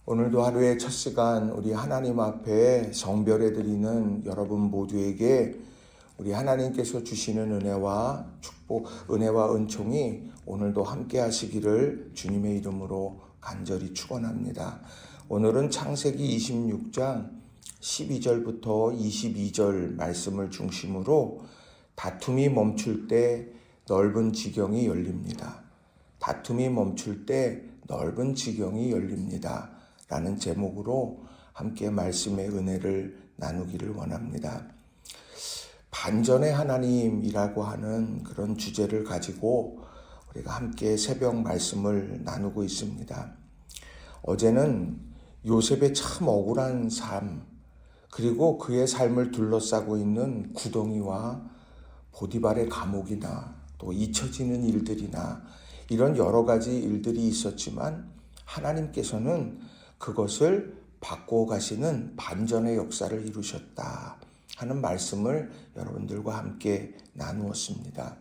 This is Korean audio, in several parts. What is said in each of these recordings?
오늘도 하루의 첫 시간 우리 하나님 앞에 성별해 드리는 여러분 모두에게 우리 하나님께서 주시는 은혜와 축복, 은혜와 은총이 오늘도 함께 하시기를 주님의 이름으로 간절히 축원합니다. 오늘은 창세기 26장 12절부터 22절 말씀을 중심으로 다툼이 멈출 때 넓은 지경이 열립니다. 다툼이 멈출 때 넓은 지경이 열립니다. 라는 제목으로 함께 말씀의 은혜를 나누기를 원합니다. 반전의 하나님이라고 하는 그런 주제를 가지고 우리가 함께 새벽 말씀을 나누고 있습니다. 어제는 요셉의 참 억울한 삶, 그리고 그의 삶을 둘러싸고 있는 구덩이와 보디발의 감옥이나 또 잊혀지는 일들이나 이런 여러 가지 일들이 있었지만 하나님께서는 그것을 바꾸어 가시는 반전의 역사를 이루셨다 하는 말씀을 여러분들과 함께 나누었습니다.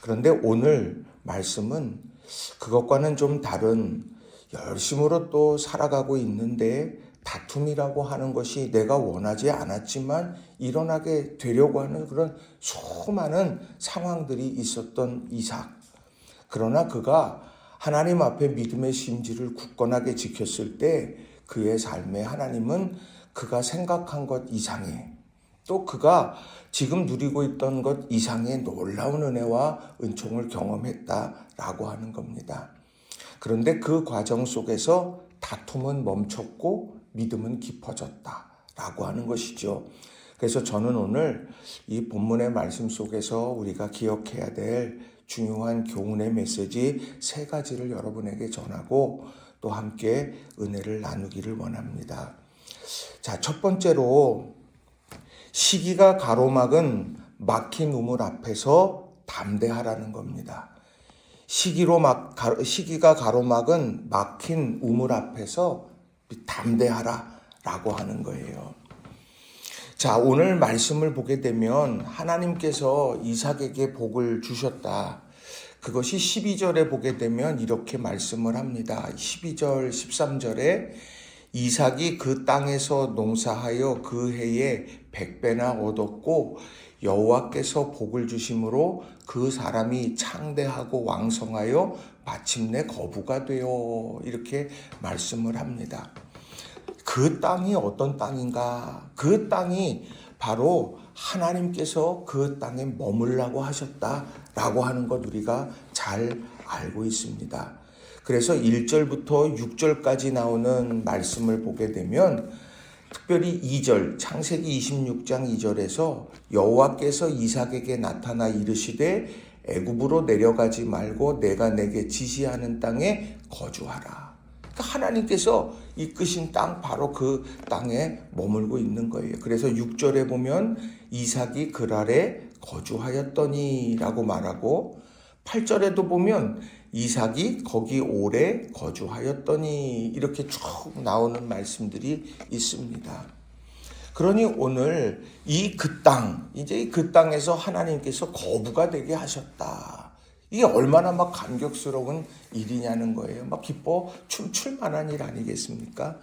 그런데 오늘 말씀은 그것과는 좀 다른 열심으로 또 살아가고 있는데 다툼이라고 하는 것이 내가 원하지 않았지만 일어나게 되려고 하는 그런 수많은 상황들이 있었던 이삭. 그러나 그가 하나님 앞에 믿음의 심지를 굳건하게 지켰을 때 그의 삶에 하나님은 그가 생각한 것 이상의 또 그가 지금 누리고 있던 것 이상의 놀라운 은혜와 은총을 경험했다라고 하는 겁니다. 그런데 그 과정 속에서 다툼은 멈췄고 믿음은 깊어졌다라고 하는 것이죠. 그래서 저는 오늘 이 본문의 말씀 속에서 우리가 기억해야 될 중요한 교훈의 메시지 3가지를 여러분에게 전하고 또 함께 은혜를 나누기를 원합니다. 자, 첫 번째로 시기가 가로막은 막힌 우물 앞에서 담대하라는 겁니다. 시기가 가로막은 막힌 우물 앞에서 담대하라라고 하는 거예요. 자, 오늘 말씀을 보게 되면 하나님께서 이삭에게 복을 주셨다. 그것이 12절에 보게 되면 이렇게 말씀을 합니다. 12절, 13절에 이삭이 그 땅에서 농사하여 그 해에 100배나 얻었고 여호와께서 복을 주심으로 그 사람이 창대하고 왕성하여 마침내 거부가 되어 이렇게 말씀을 합니다. 그 땅이 어떤 땅인가? 그 땅이 바로 하나님께서 그 땅에 머물라고 하셨다라고 하는 것 우리가 잘 알고 있습니다. 그래서 1절부터 6절까지 나오는 말씀을 보게 되면 특별히 2절, 창세기 26장 2절에서 여호와께서 이삭에게 나타나 이르시되 애굽으로 내려가지 말고 내가 내게 지시하는 땅에 거주하라. 하나님께서 이끄신 땅 바로 그 땅에 머물고 있는 거예요. 그래서 6절에 보면 이삭이 그랄에 거주하였더니 라고 말하고 8절에도 보면 이삭이 거기 오래 거주하였더니 이렇게 쭉 나오는 말씀들이 있습니다. 그러니 오늘 이제 그 땅에서 하나님께서 거부가 되게 하셨다. 이게 얼마나 막 감격스러운 일이냐는 거예요. 막 기뻐 춤출 만한 일 아니겠습니까?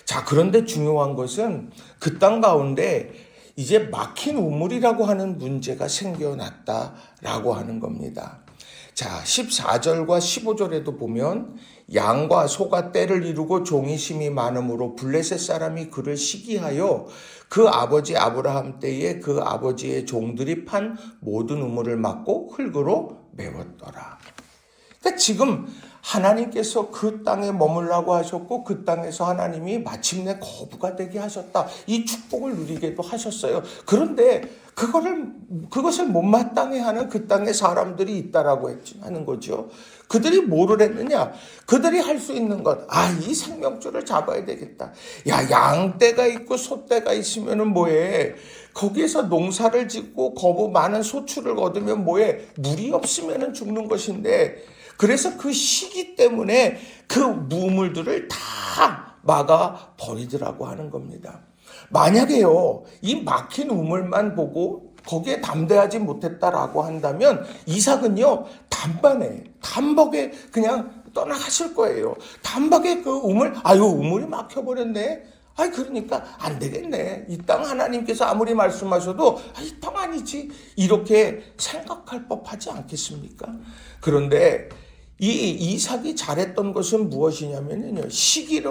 자, 그런데 중요한 것은 그 땅 가운데 이제 막힌 우물이라고 하는 문제가 생겨났다라고 하는 겁니다. 자, 14절과 15절에도 보면 양과 소가 떼를 이루고 종이 심이 많음으로 블레셋 사람이 그를 시기하여 그 아버지 아브라함 때에 그 아버지의 종들이 판 모든 우물을 막고 흙으로 메웠더라. 그러니까 지금 하나님께서 그 땅에 머물라고 하셨고 그 땅에서 하나님이 마침내 거부가 되게 하셨다. 이 축복을 누리게도 하셨어요. 그런데 그것을 못마땅해 하는 그 땅에 사람들이 있다라고 하는 거죠. 그들이 뭐를 했느냐? 그들이 할 수 있는 것. 이 생명줄을 잡아야 되겠다. 양떼가 있고 소떼가 있으면은 뭐해? 거기에서 농사를 짓고 거부 많은 소출을 얻으면 뭐해? 물이 없으면은 죽는 것인데 그래서 그 시기 때문에 그 우물들을 다 막아 버리더라고 하는 겁니다. 만약에요, 이 막힌 우물만 보고 거기에 담대하지 못했다라고 한다면 이삭은요, 단번에 그냥 떠나갔을 거예요. 단박에 그 우물이 막혀버렸네. 그러니까 안 되겠네. 이 땅 하나님께서 아무리 말씀하셔도 이 땅 아니지. 이렇게 생각할 법하지 않겠습니까? 그런데 이 이삭이 잘했던 것은 무엇이냐면요. 시기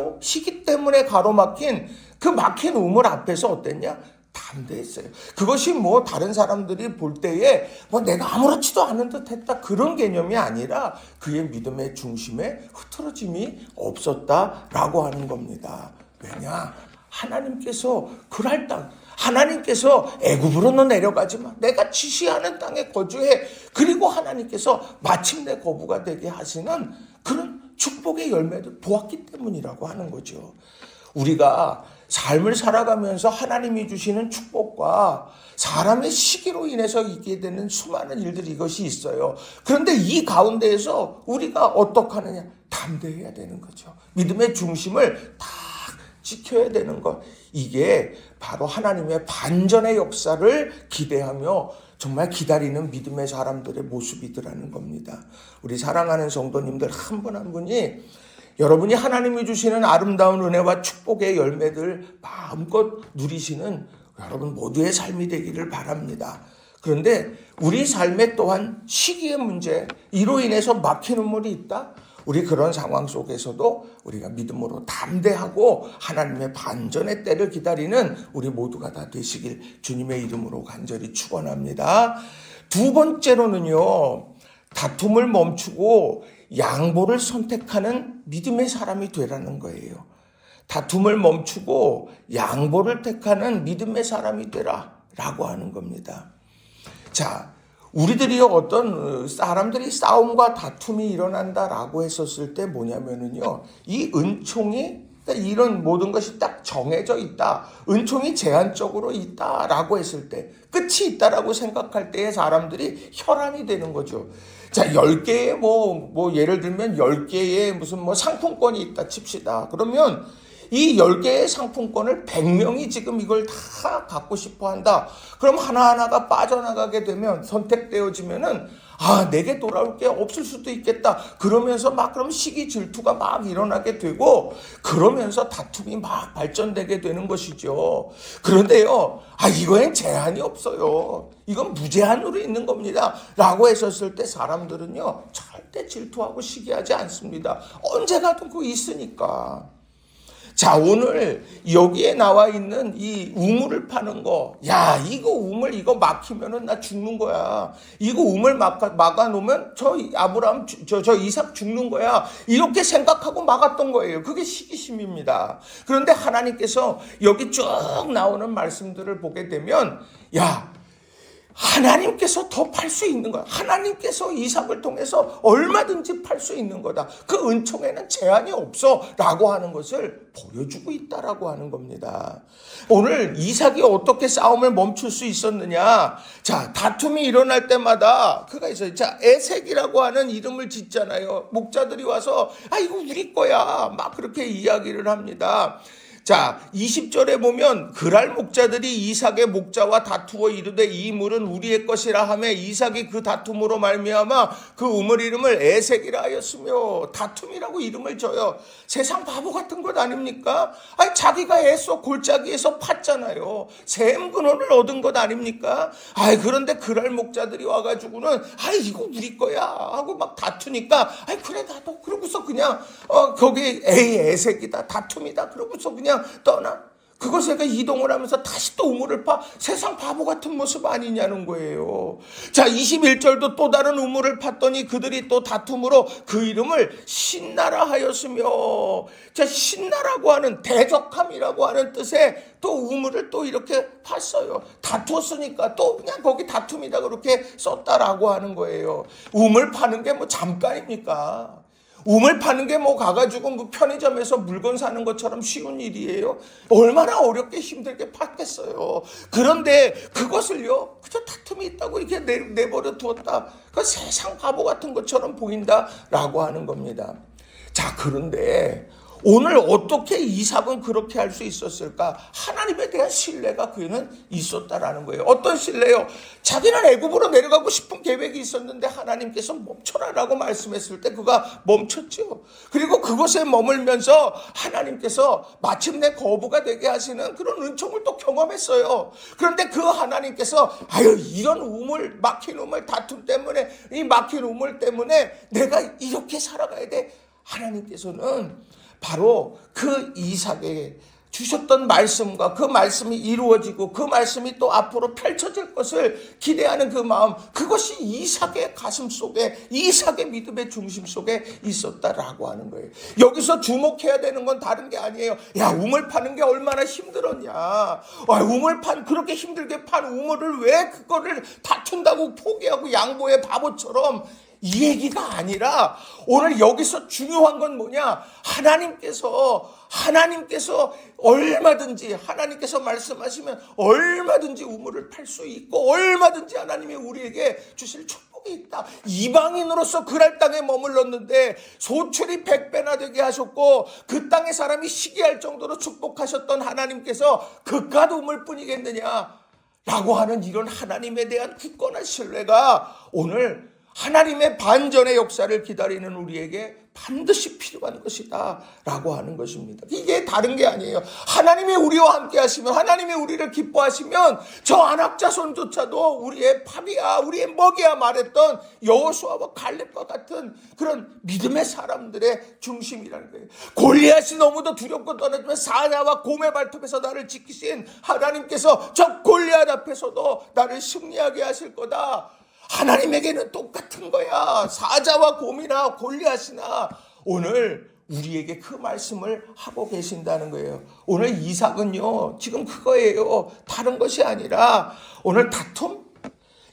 때문에 가로막힌 그 막힌 우물 앞에서 어땠냐? 담대했어요. 그것이 다른 사람들이 볼 때에 내가 아무렇지도 않은 듯 했다. 그런 개념이 아니라 그의 믿음의 중심에 흐트러짐이 없었다라고 하는 겁니다. 왜냐? 하나님께서 그랄 땅, 하나님께서 애굽으로 너 내려가지 마. 내가 지시하는 땅에 거주해. 그리고 하나님께서 마침내 거부가 되게 하시는 그런 축복의 열매를 보았기 때문이라고 하는 거죠. 우리가 삶을 살아가면서 하나님이 주시는 축복과 사람의 시기로 인해서 있게 되는 수많은 일들이 이것이 있어요. 그런데 이 가운데에서 우리가 어떻게 하느냐? 담대해야 되는 거죠. 믿음의 중심을 딱 지켜야 되는 것. 이게 바로 하나님의 반전의 역사를 기대하며 정말 기다리는 믿음의 사람들의 모습이더라는 겁니다. 우리 사랑하는 성도님들 한 분 한 분이 여러분이 하나님이 주시는 아름다운 은혜와 축복의 열매들 마음껏 누리시는 여러분 모두의 삶이 되기를 바랍니다. 그런데 우리 삶에 또한 시기의 문제, 이로 인해서 막히는 물이 있다? 우리 그런 상황 속에서도 우리가 믿음으로 담대하고 하나님의 반전의 때를 기다리는 우리 모두가 다 되시길 주님의 이름으로 간절히 축원합니다. 두 번째로는요. 다툼을 멈추고 양보를 선택하는 믿음의 사람이 되라는 거예요. 다툼을 멈추고 양보를 택하는 믿음의 사람이 되라라고 하는 겁니다. 자, 우리들이 어떤 사람들이 싸움과 다툼이 일어난다라고 했었을 때 뭐냐면은요, 이 은총이 이런 모든 것이 딱 정해져 있다. 은총이 제한적으로 있다라고 했을 때, 끝이 있다라고 생각할 때에 사람들이 혈안이 되는 거죠. 자, 10개의 예를 들면 10개의 무슨 상품권이 있다 칩시다. 그러면 이 10개의 상품권을 100명이 지금 이걸 다 갖고 싶어 한다. 그럼 하나하나가 빠져나가게 되면 선택되어지면은 내게 돌아올 게 없을 수도 있겠다. 그러면서 그럼 시기 질투가 막 일어나게 되고 그러면서 다툼이 막 발전되게 되는 것이죠. 그런데요, 이거엔 제한이 없어요. 이건 무제한으로 있는 겁니다. 라고 했었을 때 사람들은요, 절대 질투하고 시기하지 않습니다. 언제 가든 그거 있으니까. 자, 오늘 여기에 나와 있는 이 우물을 파는 거. 이거 우물 이거 막히면은 나 죽는 거야. 이거 우물 막아놓으면 저 아브라함, 저 이삭 죽는 거야. 이렇게 생각하고 막았던 거예요. 그게 시기심입니다. 그런데 하나님께서 여기 쭉 나오는 말씀들을 보게 되면, 하나님께서 더 팔 수 있는 거야. 하나님께서 이삭을 통해서 얼마든지 팔 수 있는 거다. 그 은총에는 제한이 없어 라고 하는 것을 보여주고 있다라고 하는 겁니다. 오늘 이삭이 어떻게 싸움을 멈출 수 있었느냐. 자, 다툼이 일어날 때마다 그가 있어요. 자, 에색이라고 하는 이름을 짓잖아요. 목자들이 와서 이거 우리 거야 막 그렇게 이야기를 합니다. 자, 20절에 보면 그랄 목자들이 이삭의 목자와 다투어 이르되 이 물은 우리의 것이라 하며 이삭이 그 다툼으로 말미암아 그 우물 이름을 에색이라 하였으며, 다툼이라고 이름을 줘요. 세상 바보 같은 것 아닙니까? 자기가 애써 골짜기에서 팠잖아요. 샘 근원을 얻은 것 아닙니까? 그런데 그랄 목자들이 와가지고는 이거 우리 거야 하고 막 다투니까 그래 나도 그러고서 그냥 거기 에색이다 다툼이다 그러고서 그냥 떠나. 그것에가 이동을 하면서 다시 또 우물을 파. 세상 바보 같은 모습 아니냐는 거예요. 자, 21절도 또 다른 우물을 팠더니 그들이 또 다툼으로 그 이름을 신나라 하였으며, 자, 신나라고 하는 대적함이라고 하는 뜻의 또 우물을 또 이렇게 팠어요. 다투었으니까 또 그냥 거기 다툼이다 그렇게 썼다라고 하는 거예요. 우물 파는 게 잠깐입니까? 우물 파는 게 가가지고 편의점에서 물건 사는 것처럼 쉬운 일이에요? 얼마나 어렵게 힘들게 팠겠어요. 그런데 그것을요, 그저 다툼이 있다고 이렇게 내버려 두었다. 그 세상 바보 같은 것처럼 보인다라고 하는 겁니다. 자, 그런데 오늘 어떻게 이삭은 그렇게 할 수 있었을까? 하나님에 대한 신뢰가 그에는 있었다라는 거예요. 어떤 신뢰요? 자기는 애굽으로 내려가고 싶은 계획이 있었는데 하나님께서 멈춰라라고 말씀했을 때 그가 멈췄죠. 그리고 그곳에 머물면서 하나님께서 마침내 거부가 되게 하시는 그런 은총을 또 경험했어요. 그런데 그 하나님께서 이런 우물, 막힌 우물 다툼 때문에, 이 막힌 우물 때문에 내가 이렇게 살아가야 돼. 하나님께서는 바로 그 이삭에게 주셨던 말씀과 그 말씀이 이루어지고 그 말씀이 또 앞으로 펼쳐질 것을 기대하는 그 마음, 그것이 이삭의 가슴 속에, 이삭의 믿음의 중심 속에 있었다라고 하는 거예요. 여기서 주목해야 되는 건 다른 게 아니에요. 야, 우물 파는 게 얼마나 힘들었냐. 그렇게 힘들게 판 우물을 왜 그거를 다툰다고 포기하고 양보해, 바보처럼. 이 얘기가 아니라 오늘 여기서 중요한 건 뭐냐? 하나님께서 얼마든지, 하나님께서 말씀하시면 얼마든지 우물을 팔 수 있고 얼마든지 하나님이 우리에게 주실 축복이 있다. 이방인으로서 그랄 땅에 머물렀는데 소출이 100배나 되게 하셨고 그 땅의 사람이 시기할 정도로 축복하셨던 하나님께서 그깟 우물뿐이겠느냐 라고 하는 이런 하나님에 대한 굳건한 신뢰가 오늘 하나님의 반전의 역사를 기다리는 우리에게 반드시 필요한 것이다 라고 하는 것입니다. 이게 다른 게 아니에요. 하나님이 우리와 함께 하시면, 하나님이 우리를 기뻐하시면 저 안악자손조차도 우리의 밥이야, 우리의 먹이야 말했던 여호수아와 갈렙과 같은 그런 믿음의 사람들의 중심이라는 거예요. 골리앗이 너무도 두렵고 떠나지만 사자와 곰의 발톱에서 나를 지키신 하나님께서 저 골리앗 앞에서도 나를 승리하게 하실 거다. 하나님에게는 똑같은 거야. 사자와 곰이나 골리앗이나 오늘 우리에게 그 말씀을 하고 계신다는 거예요. 오늘 이삭은요, 지금 그거예요. 다른 것이 아니라 오늘 다툼?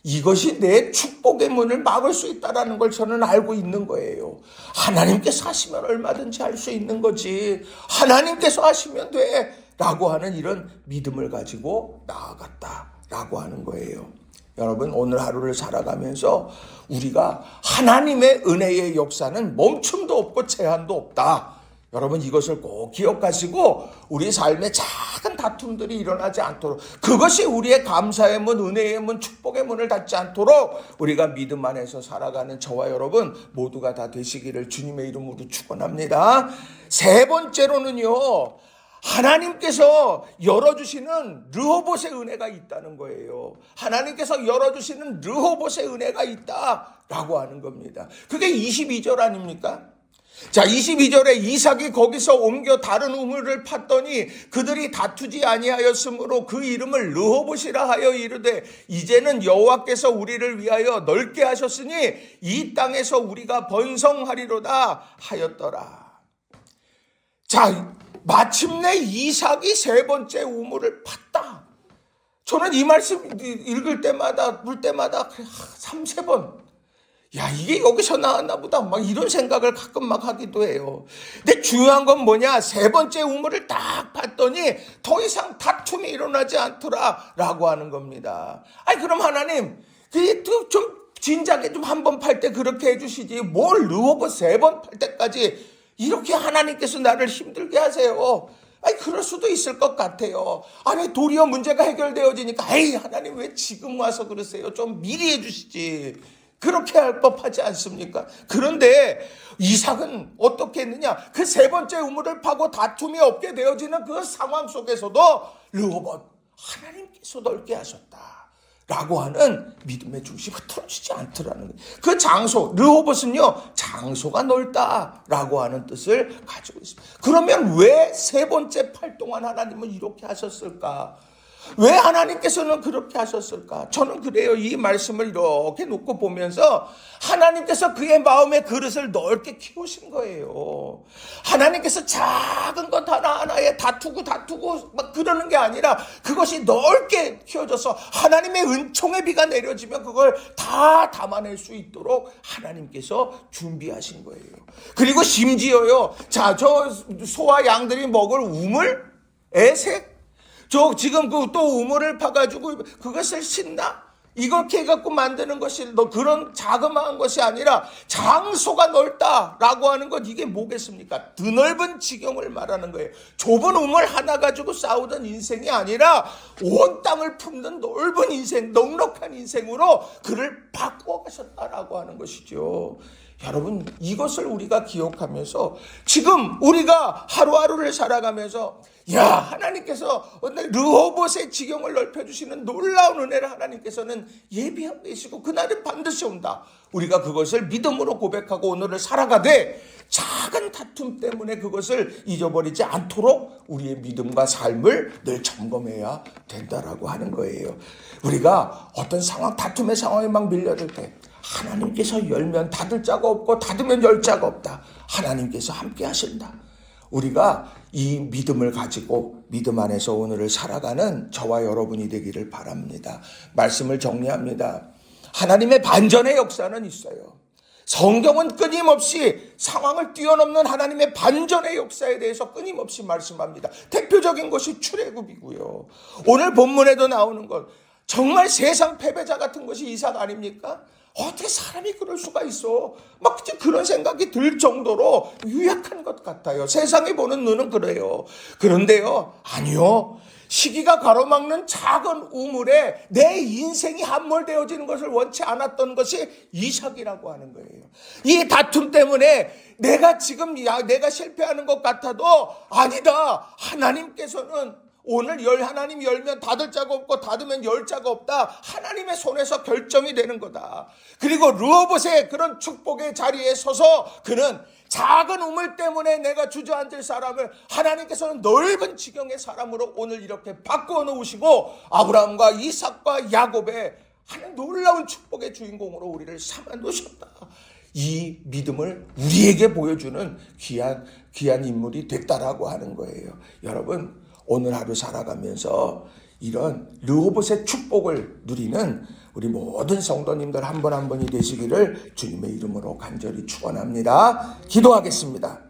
이것이 내 축복의 문을 막을 수 있다는 걸 저는 알고 있는 거예요. 하나님께서 하시면 얼마든지 할 수 있는 거지. 하나님께서 하시면 돼. 라고 하는 이런 믿음을 가지고 나아갔다라고 하는 거예요. 여러분, 오늘 하루를 살아가면서 우리가 하나님의 은혜의 역사는 멈춤도 없고 제한도 없다. 여러분, 이것을 꼭 기억하시고 우리 삶에 작은 다툼들이 일어나지 않도록, 그것이 우리의 감사의 문, 은혜의 문, 축복의 문을 닫지 않도록 우리가 믿음 안에서 살아가는 저와 여러분 모두가 다 되시기를 주님의 이름으로 축원합니다. 세 번째로는요, 하나님께서 열어주시는 르호봇의 은혜가 있다는 거예요. 하나님께서 열어주시는 르호봇의 은혜가 있다라고 하는 겁니다. 그게 22절 아닙니까? 자, 22절에 이삭이 거기서 옮겨 다른 우물을 팠더니 그들이 다투지 아니하였으므로 그 이름을 르호봇이라 하여 이르되 이제는 여호와께서 우리를 위하여 넓게 하셨으니 이 땅에서 우리가 번성하리로다 하였더라. 자, 마침내 이삭이 세 번째 우물을 팠다. 저는 이 말씀 읽을 때마다, 볼 때마다 3-4번. 야, 이게 여기서 나왔나 보다. 막 이런 생각을 가끔 막 하기도 해요. 근데 중요한 건 뭐냐? 세 번째 우물을 딱 팠더니 더 이상 다툼이 일어나지 않더라. 라고 하는 겁니다. 아니, 그럼 하나님, 좀 진작에 좀 한 번 팔 때 그렇게 해주시지. 뭘 르호봇 세 번 팔 때까지 이렇게 하나님께서 나를 힘들게 하세요. 아니, 그럴 수도 있을 것 같아요. 아니, 도리어 문제가 해결되어지니까, 에이, 하나님 왜 지금 와서 그러세요? 좀 미리 해주시지. 그렇게 할 법하지 않습니까? 그런데 이삭은 어떻게 했느냐? 그 세 번째 우물을 파고 다툼이 없게 되어지는 그 상황 속에서도 르호봇, 하나님께서 넓게 하셨다 라고 하는 믿음의 중심이 흐트러지지 않더라는 거예요. 그 장소, 르호봇은요, 장소가 넓다라고 하는 뜻을 가지고 있습니다. 그러면 왜 세 번째 팔 동안 하나님은 이렇게 하셨을까? 왜 하나님께서는 그렇게 하셨을까? 저는 그래요. 이 말씀을 이렇게 놓고 보면서 하나님께서 그의 마음의 그릇을 넓게 키우신 거예요. 하나님께서 작은 것 하나하나에 다투고 막 그러는 게 아니라 그것이 넓게 키워져서 하나님의 은총의 비가 내려지면 그걸 다 담아낼 수 있도록 하나님께서 준비하신 거예요. 그리고 심지어요, 자, 저 소와 양들이 먹을 우물? 애색? 저 지금 그 또 우물을 파가지고 그것을 씻나? 이렇게 해갖고 만드는 것이 그런 자그마한 것이 아니라 장소가 넓다라고 하는 것, 이게 뭐겠습니까? 드넓은 지경을 말하는 거예요. 좁은 우물 하나 가지고 싸우던 인생이 아니라 온 땅을 품는 넓은 인생, 넉넉한 인생으로 그를 바꾸어 가셨다라고 하는 것이죠. 여러분, 이것을 우리가 기억하면서 지금 우리가 하루하루를 살아가면서 하나님께서 르호봇의 지경을 넓혀주시는 놀라운 은혜를 하나님께서는 예비하고 계시고 그날은 반드시 온다. 우리가 그것을 믿음으로 고백하고 오늘을 살아가되 작은 다툼 때문에 그것을 잊어버리지 않도록 우리의 믿음과 삶을 늘 점검해야 된다라고 하는 거예요. 우리가 어떤 상황, 다툼의 상황에 막 밀려들 때 하나님께서 열면 닫을 자가 없고 닫으면 열 자가 없다. 하나님께서 함께 하신다. 우리가 이 믿음을 가지고 믿음 안에서 오늘을 살아가는 저와 여러분이 되기를 바랍니다. 말씀을 정리합니다. 하나님의 반전의 역사는 있어요. 성경은 끊임없이 상황을 뛰어넘는 하나님의 반전의 역사에 대해서 끊임없이 말씀합니다. 대표적인 것이 출애굽이고요. 오늘 본문에도 나오는 것, 정말 세상 패배자 같은 것이 이삭 아닙니까? 어떻게 사람이 그럴 수가 있어? 막 그런 생각이 들 정도로 유약한 것 같아요. 세상이 보는 눈은 그래요. 그런데요, 아니요. 시기가 가로막는 작은 우물에 내 인생이 함몰되어지는 것을 원치 않았던 것이 이삭이라고 하는 거예요. 이 다툼 때문에 내가 지금 내가 실패하는 것 같아도 아니다. 하나님께서는 오늘 하나님 열면 닫을 자가 없고 닫으면 열 자가 없다. 하나님의 손에서 결정이 되는 거다. 그리고 르호봇의 그런 축복의 자리에 서서 그는 작은 우물 때문에 내가 주저앉을 사람을 하나님께서는 넓은 지경의 사람으로 오늘 이렇게 바꾸어 놓으시고 아브라함과 이삭과 야곱의 하나님 놀라운 축복의 주인공으로 우리를 삼아 놓으셨다. 이 믿음을 우리에게 보여주는 귀한 인물이 됐다라고 하는 거예요. 여러분, 오늘 하루 살아가면서 이런 르호봇의 축복을 누리는 우리 모든 성도님들 한 분 한 분이 되시기를 주님의 이름으로 간절히 축원합니다. 기도하겠습니다.